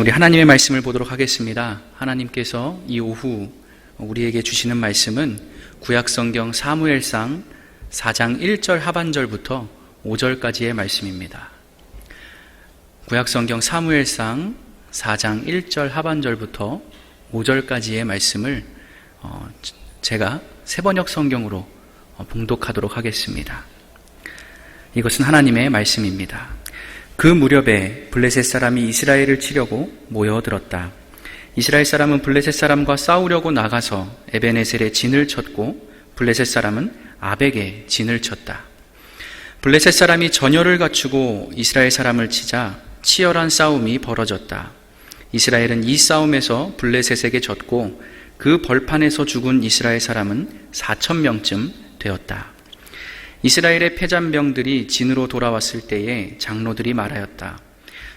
우리 하나님의 말씀을 보도록 하겠습니다. 하나님께서 이 오후 우리에게 주시는 말씀은 구약성경 사무엘상 4장 1절 하반절부터 5절까지의 말씀입니다. 구약성경 사무엘상 4장 1절 하반절부터 5절까지의 말씀을 제가 세번역 성경으로 봉독하도록 하겠습니다. 이것은 하나님의 말씀입니다. 그 무렵에 블레셋 사람이 이스라엘을 치려고 모여들었다. 이스라엘 사람은 블레셋 사람과 싸우려고 나가서 에벤에셀에 진을 쳤고 블레셋 사람은 아벡에 진을 쳤다. 블레셋 사람이 전열을 갖추고 이스라엘 사람을 치자 치열한 싸움이 벌어졌다. 이스라엘은 이 싸움에서 블레셋에게 졌고 그 벌판에서 죽은 이스라엘 사람은 4,000명쯤 되었다. 이스라엘의 패잔병들이 진으로 돌아왔을 때에 장로들이 말하였다.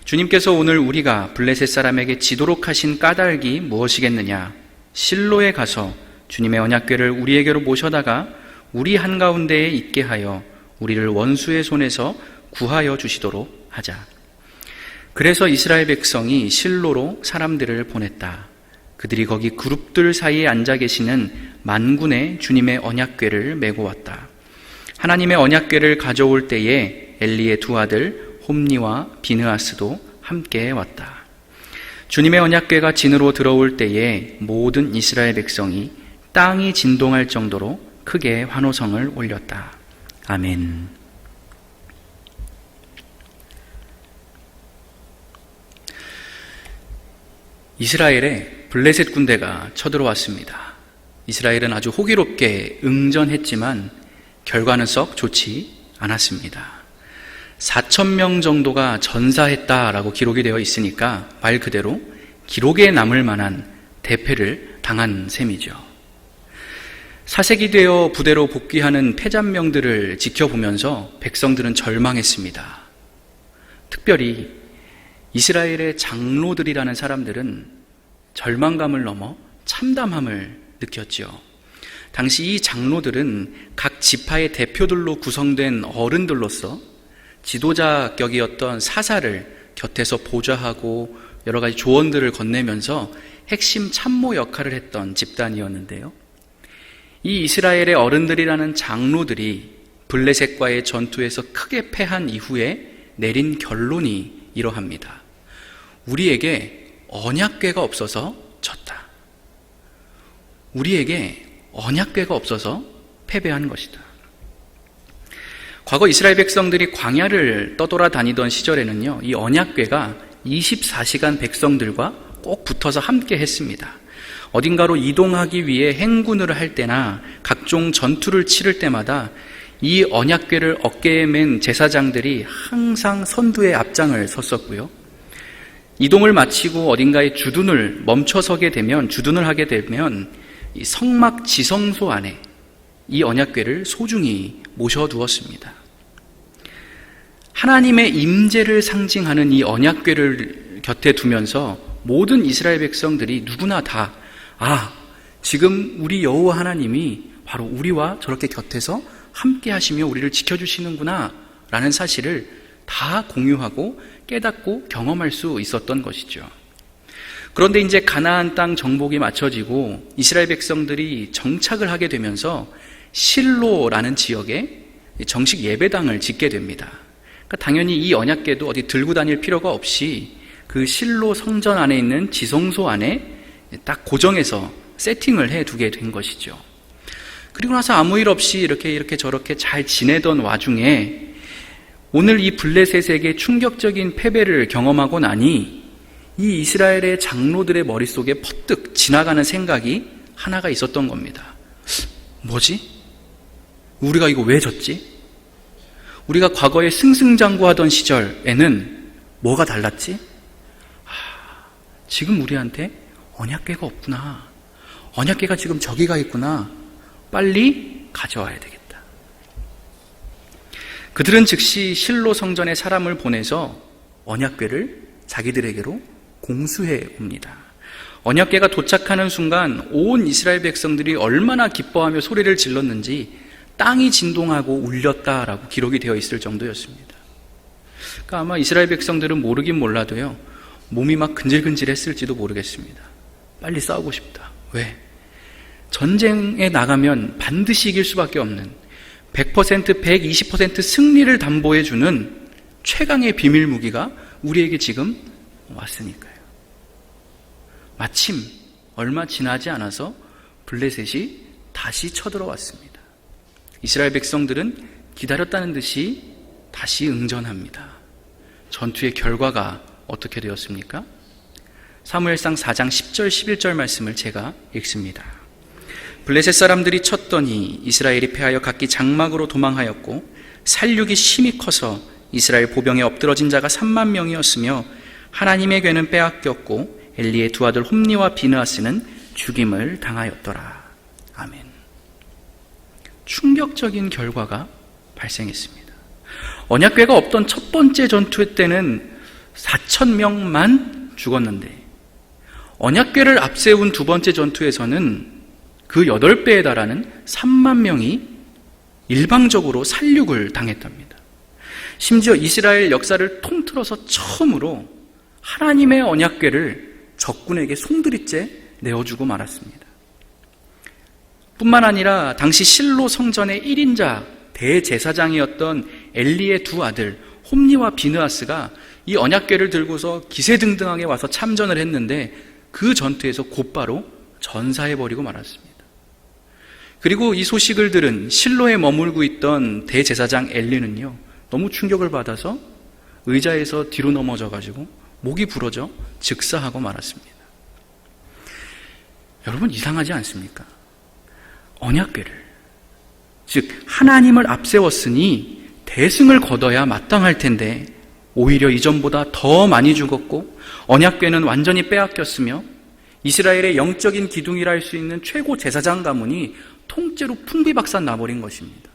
주님께서 오늘 우리가 블레셋 사람에게 지도록 하신 까닭이 무엇이겠느냐? 실로에 가서 주님의 언약궤를 우리에게로 모셔다가 우리 한가운데에 있게 하여 우리를 원수의 손에서 구하여 주시도록 하자. 그래서 이스라엘 백성이 실로로 사람들을 보냈다. 그들이 거기 그룹들 사이에 앉아 계시는 만군의 주님의 언약궤를 메고 왔다. 하나님의 언약궤를 가져올 때에 엘리의 두 아들 홈니와 비느하스도 함께 왔다. 주님의 언약궤가 진으로 들어올 때에 모든 이스라엘 백성이 땅이 진동할 정도로 크게 환호성을 올렸다. 아멘. 이스라엘에 블레셋 군대가 쳐들어왔습니다. 이스라엘은 아주 호기롭게 응전했지만 결과는 썩 좋지 않았습니다. 4,000명 정도가 전사했다라고 기록이 되어 있으니까 말 그대로 기록에 남을 만한 대패를 당한 셈이죠. 사색이 되어 부대로 복귀하는 패잔병들을 지켜보면서 백성들은 절망했습니다. 특별히 이스라엘의 장로들이라는 사람들은 절망감을 넘어 참담함을 느꼈죠. 당시 이 장로들은 각 지파의 대표들로 구성된 어른들로서 지도자격이었던 사사를 곁에서 보좌하고 여러 가지 조언들을 건네면서 핵심 참모 역할을 했던 집단이었는데요. 이 이스라엘의 어른들이라는 장로들이 블레셋과의 전투에서 크게 패한 이후에 내린 결론이 이러합니다. 우리에게 언약궤가 없어서 졌다. 우리에게 언약궤가 없어서 패배한 것이다. 과거 이스라엘 백성들이 광야를 떠돌아다니던 시절에는요, 이 언약궤가 24시간 백성들과 꼭 붙어서 함께 했습니다. 어딘가로 이동하기 위해 행군을 할 때나 각종 전투를 치를 때마다 이 언약궤를 어깨에 맨 제사장들이 항상 선두의 앞장을 섰었고요. 이동을 마치고 어딘가에 주둔을 하게 되면 이 성막 지성소 안에 이 언약궤를 소중히 모셔두었습니다. 하나님의 임재를 상징하는 이 언약궤를 곁에 두면서 모든 이스라엘 백성들이 누구나 다 지금 우리 여호와 하나님이 바로 우리와 저렇게 곁에서 함께 하시며 우리를 지켜주시는구나 라는 사실을 다 공유하고 깨닫고 경험할 수 있었던 것이죠. 그런데 이제 가나안 땅 정복이 맞춰지고 이스라엘 백성들이 정착을 하게 되면서 실로라는 지역에 정식 예배당을 짓게 됩니다. 그러니까 당연히 이 언약궤도 어디 들고 다닐 필요가 없이 그 실로 성전 안에 있는 지성소 안에 딱 고정해서 세팅을 해두게 된 것이죠. 그리고 나서 아무 일 없이 이렇게 저렇게 잘 지내던 와중에 오늘 이 블레셋에게 충격적인 패배를 경험하고 나니 이 이스라엘의 장로들의 머릿속에 퍼뜩 지나가는 생각이 하나가 있었던 겁니다. 뭐지? 우리가 이거 왜 졌지? 우리가 과거에 승승장구하던 시절에는 뭐가 달랐지? 지금 우리한테 언약궤가 없구나. 언약궤가 지금 저기가 있구나. 빨리 가져와야 되겠다. 그들은 즉시 실로 성전에 사람을 보내서 언약궤를 자기들에게로 공수해 옵니다. 언약궤가 도착하는 순간 온 이스라엘 백성들이 얼마나 기뻐하며 소리를 질렀는지 땅이 진동하고 울렸다라고 기록이 되어 있을 정도였습니다. 그러니까 아마 이스라엘 백성들은 모르긴 몰라도요, 몸이 막 근질근질했을지도 모르겠습니다. 빨리 싸우고 싶다. 왜? 전쟁에 나가면 반드시 이길 수밖에 없는 100%, 120% 승리를 담보해주는 최강의 비밀 무기가 우리에게 지금 왔으니까요. 마침 얼마 지나지 않아서 블레셋이 다시 쳐들어왔습니다. 이스라엘 백성들은 기다렸다는 듯이 다시 응전합니다. 전투의 결과가 어떻게 되었습니까? 사무엘상 4장 10절 11절 말씀을 제가 읽습니다. 블레셋 사람들이 쳤더니 이스라엘이 패하여 각기 장막으로 도망하였고 살육이 심히 커서 이스라엘 보병에 엎드러진 자가 3만 명이었으며 하나님의 괴는 빼앗겼고 엘리의 두 아들 홈니와 비느하스는 죽임을 당하였더라. 아멘. 충격적인 결과가 발생했습니다. 언약궤가 없던 첫 번째 전투 때는 4,000명만 죽었는데 언약궤를 앞세운 두 번째 전투에서는 그 8배에 달하는 3만 명이 일방적으로 살육을 당했답니다. 심지어 이스라엘 역사를 통틀어서 처음으로 하나님의 언약궤를 적군에게 송두리째 내어주고 말았습니다. 뿐만 아니라 당시 실로 성전의 1인자 대제사장이었던 엘리의 두 아들 홈니와 비느하스가 이 언약궤를 들고서 기세등등하게 와서 참전을 했는데 그 전투에서 곧바로 전사해버리고 말았습니다. 그리고 이 소식을 들은 실로에 머물고 있던 대제사장 엘리는요, 너무 충격을 받아서 의자에서 뒤로 넘어져가지고 목이 부러져 즉사하고 말았습니다. 여러분, 이상하지 않습니까? 언약궤를, 즉 하나님을 앞세웠으니 대승을 거둬야 마땅할 텐데 오히려 이전보다 더 많이 죽었고 언약궤는 완전히 빼앗겼으며 이스라엘의 영적인 기둥이라 할 수 있는 최고 제사장 가문이 통째로 풍비박산 나버린 것입니다.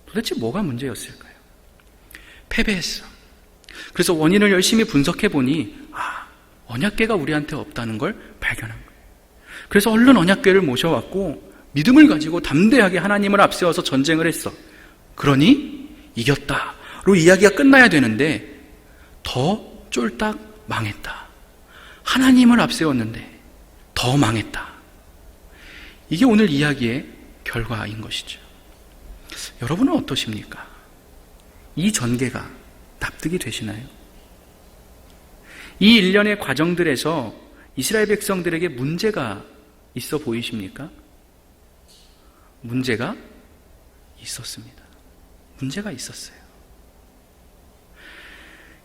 도대체 뭐가 문제였을까요? 패배했어. 그래서 원인을 열심히 분석해 보니 언약궤가 우리한테 없다는 걸 발견한 거예요. 그래서 얼른 언약궤를 모셔왔고 믿음을 가지고 담대하게 하나님을 앞세워서 전쟁을 했어. 그러니 이겼다로 이야기가 끝나야 되는데 더 쫄딱 망했다. 하나님을 앞세웠는데 더 망했다. 이게 오늘 이야기의 결과인 것이죠. 여러분은 어떠십니까? 이 전개가 납득이 되시나요? 이 일련의 과정들에서 이스라엘 백성들에게 문제가 있어 보이십니까? 문제가 있었습니다. 문제가 있었어요.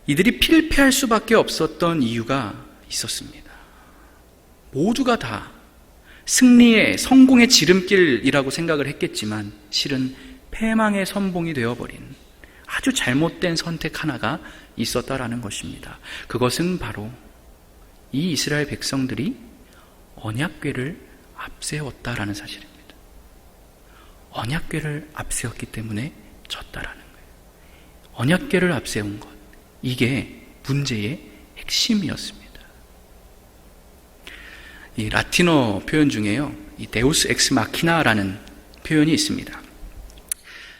이들이 필패할 수밖에 없었던 이유가 있었습니다. 모두가 다 승리의, 성공의 지름길이라고 생각을 했겠지만 실은 패망의 선봉이 되어버린 아주 잘못된 선택 하나가 있었다라는 것입니다. 그것은 바로 이 이스라엘 백성들이 언약궤를 앞세웠다라는 사실입니다. 언약궤를 앞세웠기 때문에 졌다라는 거예요. 언약궤를 앞세운 것, 이게 문제의 핵심이었습니다. 이 라틴어 표현 중에요, 이 데우스 엑스 마키나라는 표현이 있습니다.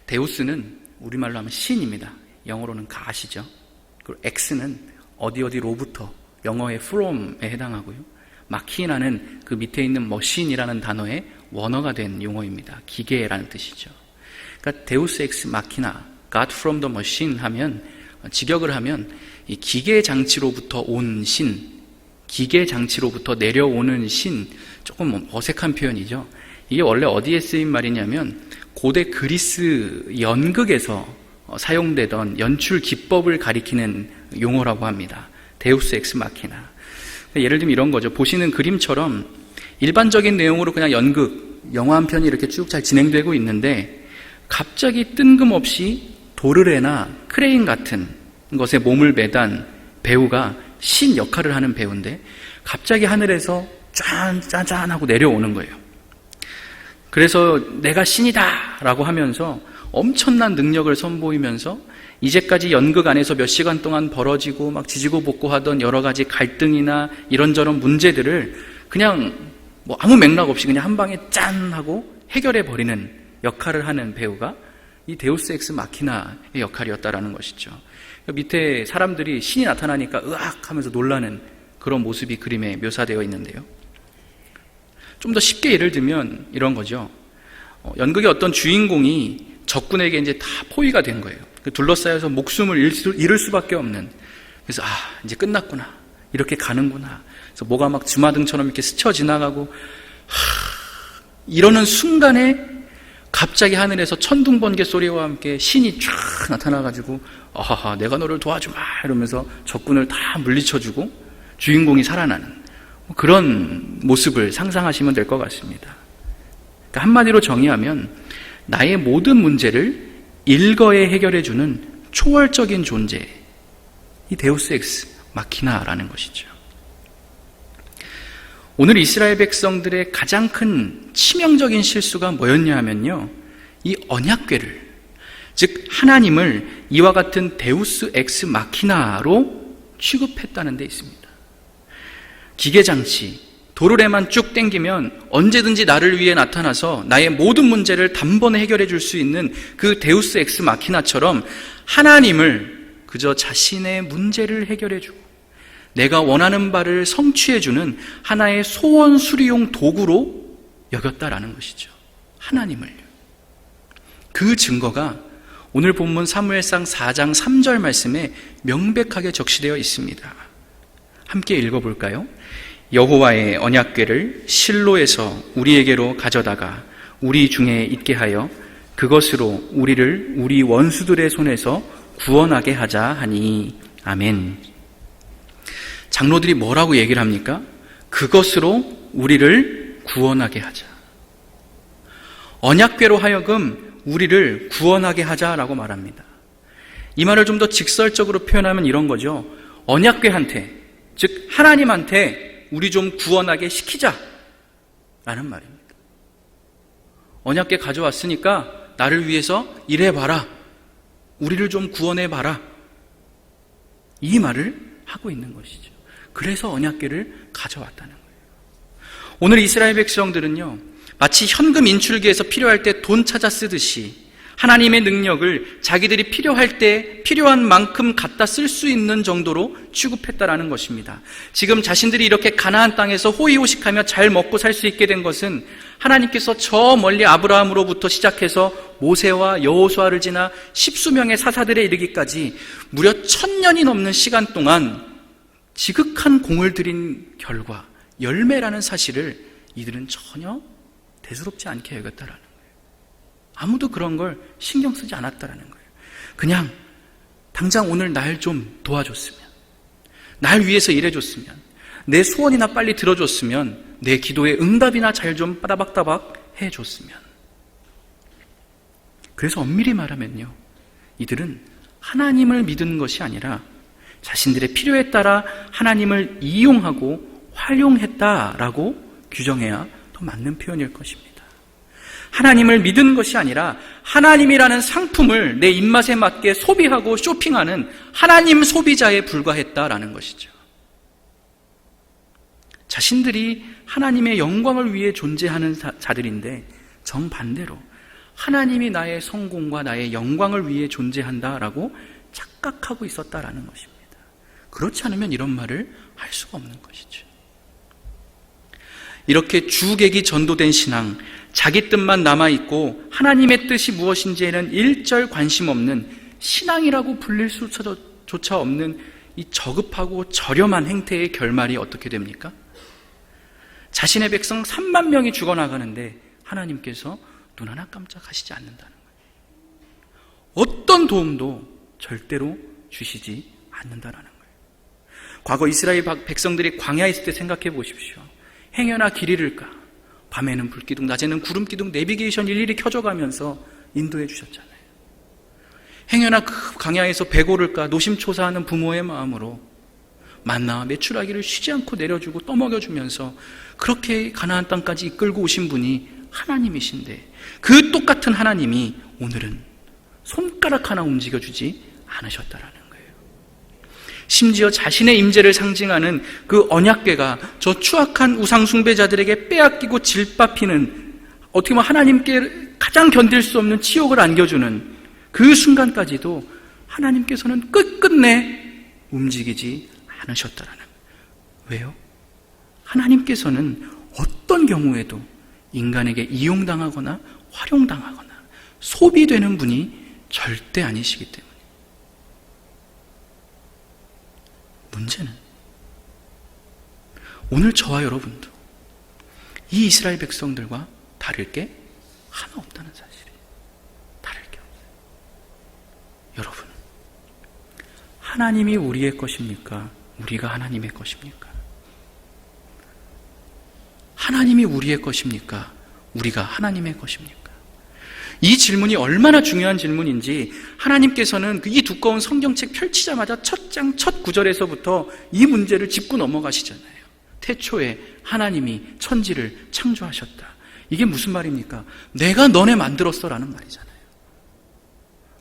데우스는 우리말로 하면 신입니다. 영어로는 가시죠. 그리고 엑스는 어디로부터, 영어의 from에 해당하고요. 마키나는 그 밑에 있는 머신이라는 단어의 원어가 된 용어입니다. 기계라는 뜻이죠. 그러니까 데우스 엑스 마키나, God from the machine 하면, 직역을 하면 이 기계 장치로부터 온 신, 기계 장치로부터 내려오는 신, 조금 어색한 표현이죠. 이게 원래 어디에 쓰인 말이냐면 고대 그리스 연극에서 사용되던 연출 기법을 가리키는 용어라고 합니다. 데우스 엑스 마키나. 예를 들면 이런 거죠. 보시는 그림처럼 일반적인 내용으로 그냥 연극, 영화 한 편이 이렇게 쭉 잘 진행되고 있는데 갑자기 뜬금없이 도르래나 크레인 같은 것에 몸을 매단 배우가 신 역할을 하는 배우인데 갑자기 하늘에서 짠 하고 내려오는 거예요. 그래서 내가 신이다 라고 하면서 엄청난 능력을 선보이면서 이제까지 연극 안에서 몇 시간 동안 벌어지고 막 지지고 볶고 하던 여러 가지 갈등이나 이런저런 문제들을 그냥 뭐 아무 맥락 없이 그냥 한 방에 짠 하고 해결해 버리는 역할을 하는 배우가 이 데우스 엑스 마키나의 역할이었다라는 것이죠. 밑에 사람들이 신이 나타나니까 으악 하면서 놀라는 그런 모습이 그림에 묘사되어 있는데요. 좀 더 쉽게 예를 들면 이런 거죠. 연극의 어떤 주인공이 적군에게 이제 다 포위가 된 거예요. 둘러싸여서 목숨을 잃을 수밖에 없는. 그래서 이제 끝났구나. 이렇게 가는구나. 그래서 뭐가 막 주마등처럼 이렇게 스쳐 지나가고 이러는 순간에 갑자기 하늘에서 천둥번개 소리와 함께 신이 쫙 나타나가지고 내가 너를 도와주마 이러면서 적군을 다 물리쳐주고 주인공이 살아나는 그런 모습을 상상하시면 될 것 같습니다. 그러니까 한마디로 정의하면 나의 모든 문제를 일거에 해결해주는 초월적인 존재, 이 데우스 엑스 마키나라는 것이죠. 오늘 이스라엘 백성들의 가장 큰 치명적인 실수가 뭐였냐 하면요, 이 언약궤를, 즉 하나님을 이와 같은 데우스 엑스 마키나로 취급했다는 데 있습니다. 기계장치, 도르래만 쭉 땡기면 언제든지 나를 위해 나타나서 나의 모든 문제를 단번에 해결해 줄 수 있는 그 데우스 엑스 마키나처럼 하나님을 그저 자신의 문제를 해결해 주고 내가 원하는 바를 성취해 주는 하나의 소원 수리용 도구로 여겼다라는 것이죠. 하나님을요. 그 증거가 오늘 본문 사무엘상 4장 3절 말씀에 명백하게 적시되어 있습니다. 함께 읽어볼까요? 여호와의 언약궤를 실로에서 우리에게로 가져다가 우리 중에 있게 하여 그것으로 우리를 우리 원수들의 손에서 구원하게 하자 하니. 아멘. 장로들이 뭐라고 얘기를 합니까? 그것으로 우리를 구원하게 하자. 언약궤로 하여금 우리를 구원하게 하자라고 말합니다. 이 말을 좀 더 직설적으로 표현하면 이런 거죠. 언약궤한테, 즉 하나님한테 우리 좀 구원하게 시키자 라는 말입니다. 언약궤 가져왔으니까 나를 위해서 일해봐라. 우리를 좀 구원해봐라. 이 말을 하고 있는 것이죠. 그래서 언약궤를 가져왔다는 거예요. 오늘 이스라엘 백성들은요, 마치 현금 인출기에서 필요할 때 돈 찾아 쓰듯이 하나님의 능력을 자기들이 필요할 때 필요한 만큼 갖다 쓸 수 있는 정도로 취급했다라는 것입니다. 지금 자신들이 이렇게 가나안 땅에서 호의호식하며 잘 먹고 살 수 있게 된 것은 하나님께서 저 멀리 아브라함으로부터 시작해서 모세와 여호수아를 지나 십수명의 사사들에 이르기까지 무려 1000년이 넘는 시간 동안 지극한 공을 들인 결과, 열매라는 사실을 이들은 전혀 대수롭지 않게 여겼다라는 거예요. 아무도 그런 걸 신경 쓰지 않았다라는 거예요. 그냥 당장 오늘 날 좀 도와줬으면, 날 위해서 일해줬으면, 내 소원이나 빨리 들어줬으면, 내 기도에 응답이나 잘 좀 빠다박다박 해줬으면. 그래서 엄밀히 말하면요, 이들은 하나님을 믿은 것이 아니라 자신들의 필요에 따라 하나님을 이용하고 활용했다라고 규정해야 더 맞는 표현일 것입니다. 하나님을 믿은 것이 아니라 하나님이라는 상품을 내 입맛에 맞게 소비하고 쇼핑하는 하나님 소비자에 불과했다라는 것이죠. 자신들이 하나님의 영광을 위해 존재하는 자들인데 정반대로 하나님이 나의 성공과 나의 영광을 위해 존재한다라고 착각하고 있었다라는 것입니다. 그렇지 않으면 이런 말을 할 수가 없는 것이죠. 이렇게 주객이 전도된 신앙, 자기 뜻만 남아있고 하나님의 뜻이 무엇인지에는 일절 관심 없는 신앙이라고 불릴 수조차 없는 이 저급하고 저렴한 행태의 결말이 어떻게 됩니까? 자신의 백성 3만 명이 죽어나가는데 하나님께서 눈 하나 깜짝하시지 않는다는 거예요. 어떤 도움도 절대로 주시지 않는다는 거예요. 과거 이스라엘 백성들이 광야에 있을 때 생각해 보십시오. 행여나 길 잃을까? 밤에는 불기둥, 낮에는 구름기둥, 내비게이션 일일이 켜줘가면서 인도해 주셨잖아요. 행여나 그 광야에서 배고를까 노심초사하는 부모의 마음으로 만나와 메추라기를 쉬지 않고 내려주고 떠먹여주면서 그렇게 가나안 땅까지 이끌고 오신 분이 하나님이신데 그 똑같은 하나님이 오늘은 손가락 하나 움직여주지 않으셨다라는 거예요. 심지어 자신의 임재를 상징하는 그 언약궤가 저 추악한 우상 숭배자들에게 빼앗기고 질밥히는, 어떻게 보면 하나님께 가장 견딜 수 없는 치욕을 안겨주는 그 순간까지도 하나님께서는 끝끝내 움직이지 않으셨다라는. 왜요? 하나님께서는 어떤 경우에도 인간에게 이용당하거나 활용당하거나 소비되는 분이 절대 아니시기 때문에. 문제는 오늘 저와 여러분도 이 이스라엘 백성들과 다를 게 하나 없다는 사실이에요. 다를 게 없어요. 여러분, 하나님이 우리의 것입니까? 우리가 하나님의 것입니까? 하나님이 우리의 것입니까? 우리가 하나님의 것입니까? 이 질문이 얼마나 중요한 질문인지 하나님께서는 이 두꺼운 성경책 펼치자마자 첫 장, 첫 구절에서부터 이 문제를 짚고 넘어가시잖아요. 태초에 하나님이 천지를 창조하셨다. 이게 무슨 말입니까? 내가 너네 만들었어 라는 말이잖아요.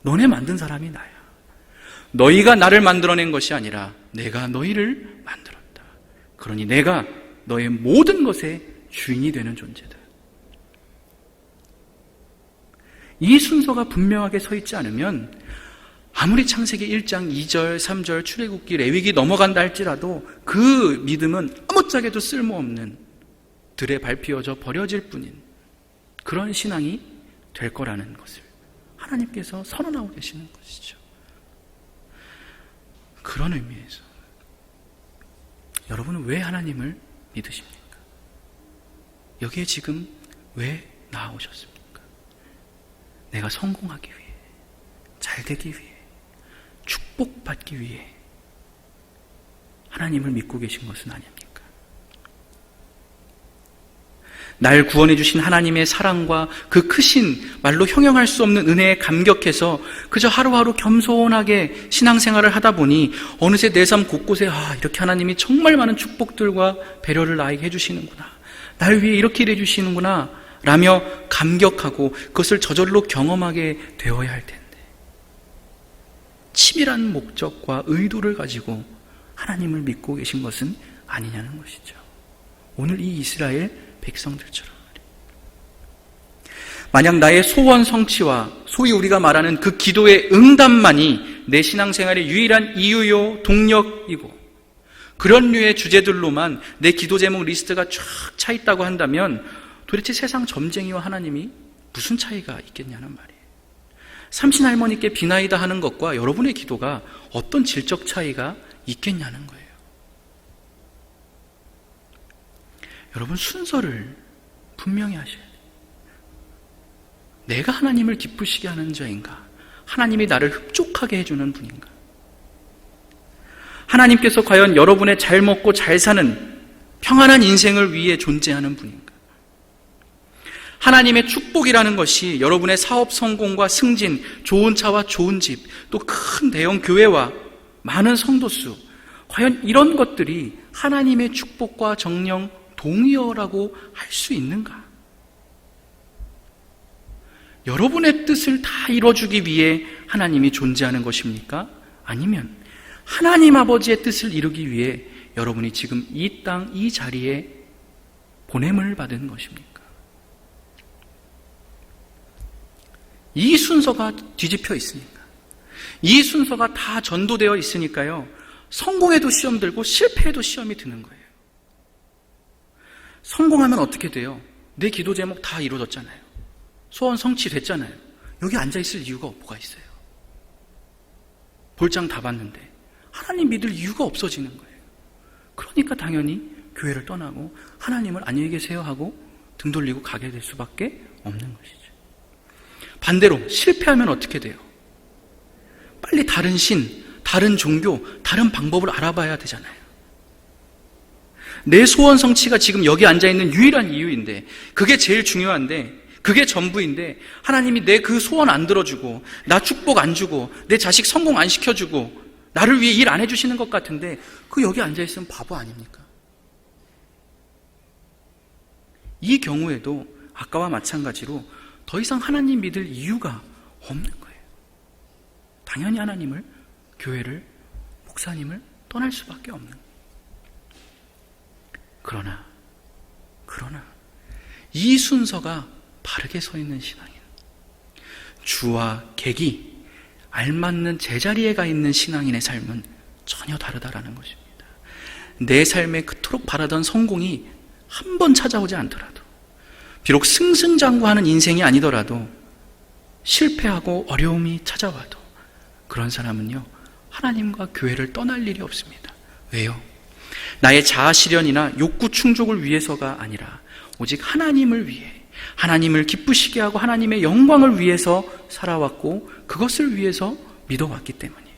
너네 만든 사람이 나야. 너희가 나를 만들어낸 것이 아니라 내가 너희를 만들었다. 그러니 내가 너의 모든 것의 주인이 되는 존재다. 이 순서가 분명하게 서 있지 않으면 아무리 창세기 1장 2절, 3절, 출애굽기, 레위기 넘어간다 할지라도 그 믿음은 아무짝에도 쓸모없는 들에 밟히어져 버려질 뿐인 그런 신앙이 될 거라는 것을 하나님께서 선언하고 계시는 것이죠. 그런 의미에서 여러분은 왜 하나님을 믿으십니까? 여기에 지금 왜 나아오셨습니까? 내가 성공하기 위해, 잘 되기 위해, 축복받기 위해 하나님을 믿고 계신 것은 아닙니까? 날 구원해 주신 하나님의 사랑과 그 크신 말로 형용할 수 없는 은혜에 감격해서 그저 하루하루 겸손하게 신앙생활을 하다 보니 어느새 내 삶 곳곳에 이렇게 하나님이 정말 많은 축복들과 배려를 나에게 해주시는구나, 날 위해 이렇게 일해 주시는구나 라며 감격하고 그것을 저절로 경험하게 되어야 할 텐데, 치밀한 목적과 의도를 가지고 하나님을 믿고 계신 것은 아니냐는 것이죠. 오늘 이 이스라엘 백성들처럼 만약 나의 소원 성취와 소위 우리가 말하는 그 기도의 응답만이 내 신앙생활의 유일한 이유요 동력이고 그런 류의 주제들로만 내 기도 제목 리스트가 쫙 차 있다고 한다면 도대체 세상 점쟁이와 하나님이 무슨 차이가 있겠냐는 말이에요. 삼신할머니께 비나이다 하는 것과 여러분의 기도가 어떤 질적 차이가 있겠냐는 거예요. 여러분, 순서를 분명히 하셔야 돼요. 내가 하나님을 기쁘시게 하는 자인가? 하나님이 나를 흡족하게 해주는 분인가? 하나님께서 과연 여러분의 잘 먹고 잘 사는 평안한 인생을 위해 존재하는 분인가? 하나님의 축복이라는 것이 여러분의 사업 성공과 승진, 좋은 차와 좋은 집, 또 큰 대형 교회와 많은 성도수, 과연 이런 것들이 하나님의 축복과 정령 동의어라고 할 수 있는가? 여러분의 뜻을 다 이뤄주기 위해 하나님이 존재하는 것입니까? 아니면 하나님 아버지의 뜻을 이루기 위해 여러분이 지금 이 땅, 이 자리에 보냄을 받은 것입니까? 이 순서가 뒤집혀 있으니까, 이 순서가 다 전도되어 있으니까요, 성공해도 시험 들고 실패해도 시험이 드는 거예요. 성공하면 어떻게 돼요? 내 기도 제목 다 이루어졌잖아요. 소원 성취됐잖아요. 여기 앉아있을 이유가 뭐가 있어요? 볼장 다 봤는데 하나님 믿을 이유가 없어지는 거예요. 그러니까 당연히 교회를 떠나고 하나님을 안녕히 계세요 하고 등 돌리고 가게 될 수밖에 없는 것이죠. 반대로 실패하면 어떻게 돼요? 빨리 다른 신, 다른 종교, 다른 방법을 알아봐야 되잖아요. 내 소원 성취가 지금 여기 앉아있는 유일한 이유인데, 그게 제일 중요한데, 그게 전부인데 하나님이 내 그 소원 안 들어주고, 나 축복 안 주고, 내 자식 성공 안 시켜주고, 나를 위해 일 안 해주시는 것 같은데 그 여기 앉아있으면 바보 아닙니까? 이 경우에도 아까와 마찬가지로 더 이상 하나님 믿을 이유가 없는 거예요. 당연히 하나님을, 교회를, 목사님을 떠날 수밖에 없는 거예요. 그러나 이 순서가 바르게 서 있는 신앙인, 주와 객이 알맞는 제자리에 가 있는 신앙인의 삶은 전혀 다르다라는 것입니다. 내 삶에 그토록 바라던 성공이 한 번 찾아오지 않더라도, 비록 승승장구하는 인생이 아니더라도 실패하고 어려움이 찾아와도 그런 사람은요, 하나님과 교회를 떠날 일이 없습니다. 왜요? 나의 자아 실현이나 욕구 충족을 위해서가 아니라 오직 하나님을 위해, 하나님을 기쁘시게 하고 하나님의 영광을 위해서 살아왔고 그것을 위해서 믿어왔기 때문이에요.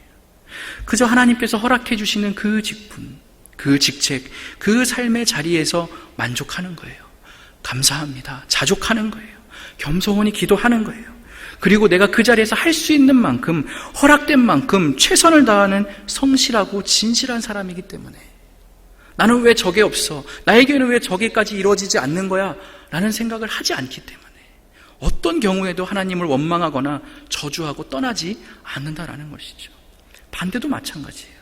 그저 하나님께서 허락해 주시는 그 직분, 그 직책, 그 삶의 자리에서 만족하는 거예요. 감사합니다. 자족하는 거예요. 겸손히 기도하는 거예요. 그리고 내가 그 자리에서 할 수 있는 만큼, 허락된 만큼 최선을 다하는 성실하고 진실한 사람이기 때문에, 나는 왜 저게 없어? 나에게는 왜 저게까지 이루어지지 않는 거야? 라는 생각을 하지 않기 때문에 어떤 경우에도 하나님을 원망하거나 저주하고 떠나지 않는다라는 것이죠. 반대도 마찬가지예요.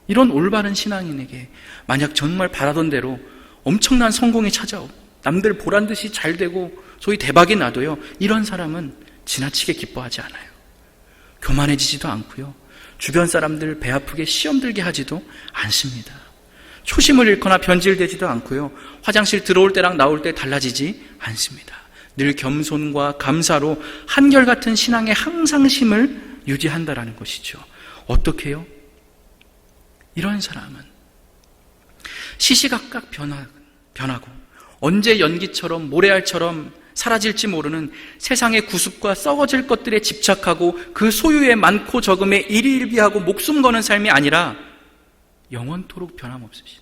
이런 올바른 신앙인에게 만약 정말 바라던 대로 엄청난 성공이 찾아오고 남들 보란 듯이 잘 되고 소위 대박이 나도요, 이런 사람은 지나치게 기뻐하지 않아요. 교만해지지도 않고요, 주변 사람들 배 아프게 시험 들게 하지도 않습니다. 초심을 잃거나 변질되지도 않고요, 화장실 들어올 때랑 나올 때 달라지지 않습니다. 늘 겸손과 감사로 한결같은 신앙의 항상심을 유지한다라는 것이죠. 어떻게 해요? 이런 사람은 시시각각 변하고 언제 연기처럼 모래알처럼 사라질지 모르는 세상의 구습과 썩어질 것들에 집착하고 그 소유의 많고 적음에 일희일비하고 목숨 거는 삶이 아니라 영원토록 변함없으신,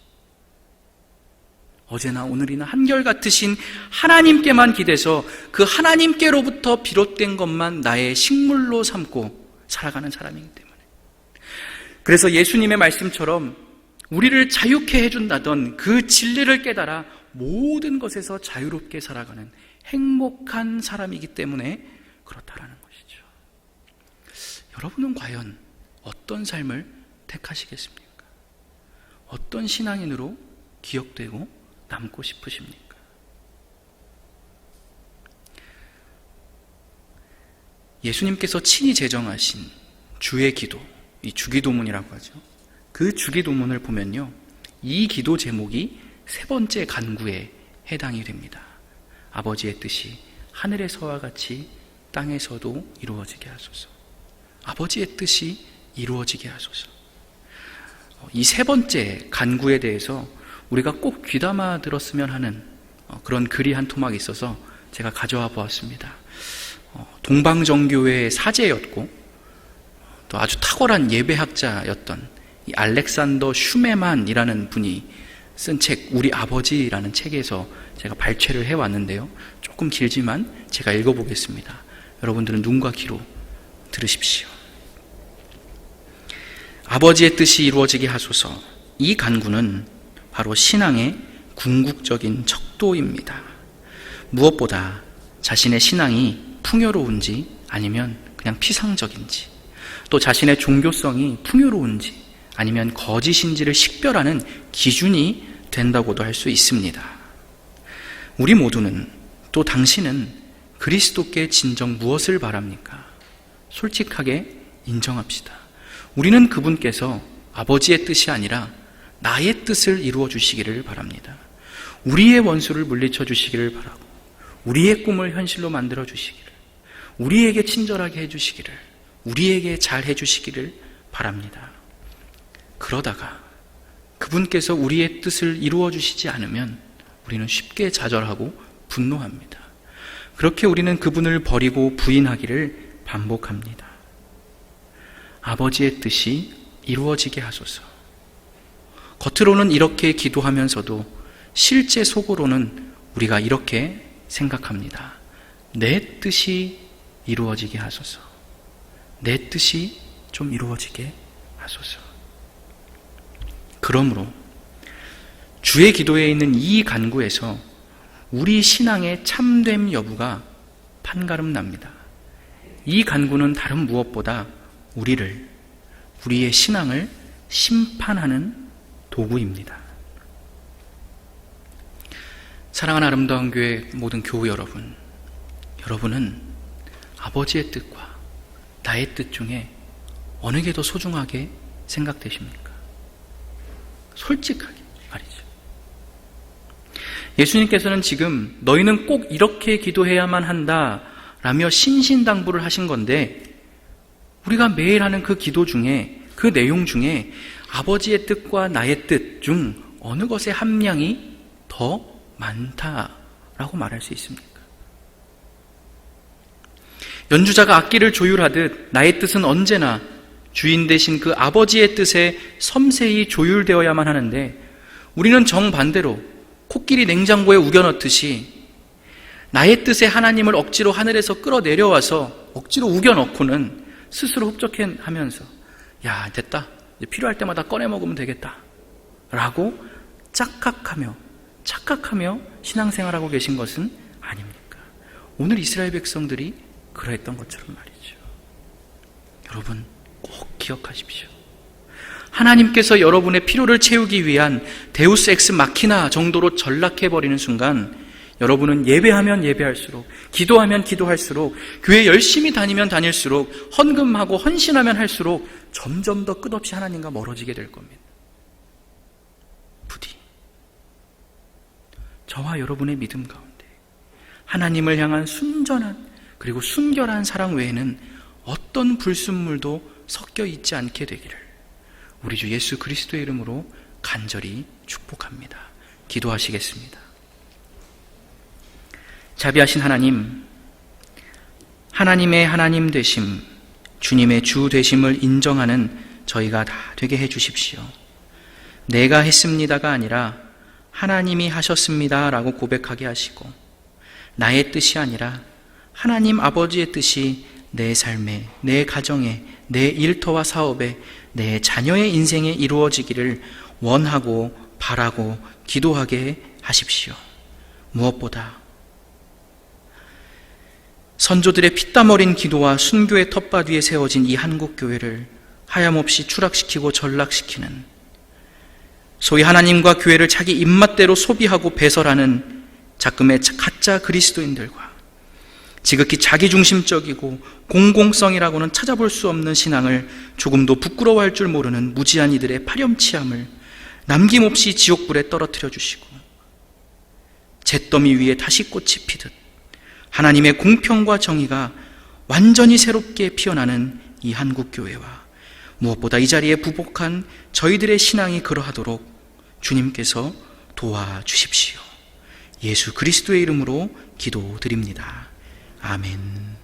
어제나 오늘이나 한결같으신 하나님께만 기대서 그 하나님께로부터 비롯된 것만 나의 식물로 삼고 살아가는 사람이기 때문에, 그래서 예수님의 말씀처럼 우리를 자유케 해준다던 그 진리를 깨달아 모든 것에서 자유롭게 살아가는 행복한 사람이기 때문에 그렇다라는 것이죠. 여러분은 과연 어떤 삶을 택하시겠습니까? 어떤 신앙인으로 기억되고 남고 싶으십니까? 예수님께서 친히 제정하신 주의 기도, 이 주기도문이라고 하죠. 그 주기도문을 보면요, 이 기도 제목이 세 번째 간구에 해당이 됩니다. 아버지의 뜻이 하늘에서와 같이 땅에서도 이루어지게 하소서. 아버지의 뜻이 이루어지게 하소서. 이 세 번째 간구에 대해서 우리가 꼭 귀담아 들었으면 하는 그런 글이 한 토막 있어서 제가 가져와 보았습니다. 동방정교회의 사제였고 또 아주 탁월한 예배학자였던 이 알렉산더 슈메만이라는 분이 쓴 책, 우리 아버지라는 책에서 제가 발췌를 해왔는데요, 조금 길지만 제가 읽어보겠습니다. 여러분들은 눈과 귀로 들으십시오. 아버지의 뜻이 이루어지게 하소서. 이 간구는 바로 신앙의 궁극적인 척도입니다. 무엇보다 자신의 신앙이 풍요로운지 아니면 그냥 피상적인지, 또 자신의 종교성이 풍요로운지 아니면 거짓인지를 식별하는 기준이 된다고도 할 수 있습니다. 우리 모두는, 또 당신은 그리스도께 진정 무엇을 바랍니까? 솔직하게 인정합시다. 우리는 그분께서 아버지의 뜻이 아니라 나의 뜻을 이루어 주시기를 바랍니다. 우리의 원수를 물리쳐 주시기를 바라고, 우리의 꿈을 현실로 만들어 주시기를, 우리에게 친절하게 해주시기를, 우리에게 잘 해주시기를 바랍니다. 그러다가 그분께서 우리의 뜻을 이루어 주시지 않으면 우리는 쉽게 좌절하고 분노합니다. 그렇게 우리는 그분을 버리고 부인하기를 반복합니다. 아버지의 뜻이 이루어지게 하소서. 겉으로는 이렇게 기도하면서도 실제 속으로는 우리가 이렇게 생각합니다. 내 뜻이 이루어지게 하소서. 내 뜻이 좀 이루어지게 하소서. 그러므로 주의 기도에 있는 이 간구에서 우리 신앙의 참됨 여부가 판가름 납니다. 이 간구는 다른 무엇보다 우리의 신앙을 심판하는 도구입니다. 사랑하는 아름다운 교회 모든 교우 여러분, 여러분은 아버지의 뜻과 나의 뜻 중에 어느 게 더 소중하게 생각되십니까? 솔직하게 말이죠. 예수님께서는 지금 너희는 꼭 이렇게 기도해야만 한다 라며 신신당부를 하신 건데, 우리가 매일 하는 그 기도 중에, 그 내용 중에 아버지의 뜻과 나의 뜻 중 어느 것의 함량이 더 많다라고 말할 수 있습니까? 연주자가 악기를 조율하듯 나의 뜻은 언제나 주인 되신 그 아버지의 뜻에 섬세히 조율되어야만 하는데, 우리는 정반대로 코끼리 냉장고에 우겨넣듯이 나의 뜻에 하나님을 억지로 하늘에서 끌어내려와서 억지로 우겨넣고는 스스로 흡족해하면서 야, 됐다, 이제 필요할 때마다 꺼내 먹으면 되겠다 라고 착각하며 신앙생활하고 계신 것은 아닙니까? 오늘 이스라엘 백성들이 그러했던 것처럼 말이죠. 여러분 꼭 기억하십시오. 하나님께서 여러분의 필요를 채우기 위한 데우스 엑스 마키나 정도로 전락해버리는 순간, 여러분은 예배하면 예배할수록, 기도하면 기도할수록, 교회 열심히 다니면 다닐수록, 헌금하고 헌신하면 할수록 점점 더 끝없이 하나님과 멀어지게 될 겁니다. 부디 저와 여러분의 믿음 가운데 하나님을 향한 순전한 그리고 순결한 사랑 외에는 어떤 불순물도 섞여 있지 않게 되기를 우리 주 예수 그리스도의 이름으로 간절히 축복합니다. 기도하시겠습니다. 자비하신 하나님, 하나님의 하나님 되심, 주님의 주 되심을 인정하는 저희가 다 되게 해 주십시오. 내가 했습니다가 아니라 하나님이 하셨습니다 라고 고백하게 하시고, 나의 뜻이 아니라 하나님 아버지의 뜻이 내 삶에, 내 가정에, 내 일터와 사업에, 내 자녀의 인생에 이루어지기를 원하고 바라고 기도하게 하십시오. 무엇보다 선조들의 피땀 어린 기도와 순교의 텃밭 위에 세워진 이 한국교회를 하염없이 추락시키고 전락시키는, 소위 하나님과 교회를 자기 입맛대로 소비하고 배설하는 작금의 가짜 그리스도인들과 지극히 자기중심적이고 공공성이라고는 찾아볼 수 없는 신앙을 조금도 부끄러워할 줄 모르는 무지한 이들의 파렴치함을 남김없이 지옥불에 떨어뜨려 주시고, 잿더미 위에 다시 꽃이 피듯 하나님의 공평과 정의가 완전히 새롭게 피어나는 이 한국교회와 무엇보다 이 자리에 부복한 저희들의 신앙이 그러하도록 주님께서 도와주십시오. 예수 그리스도의 이름으로 기도드립니다. 아멘.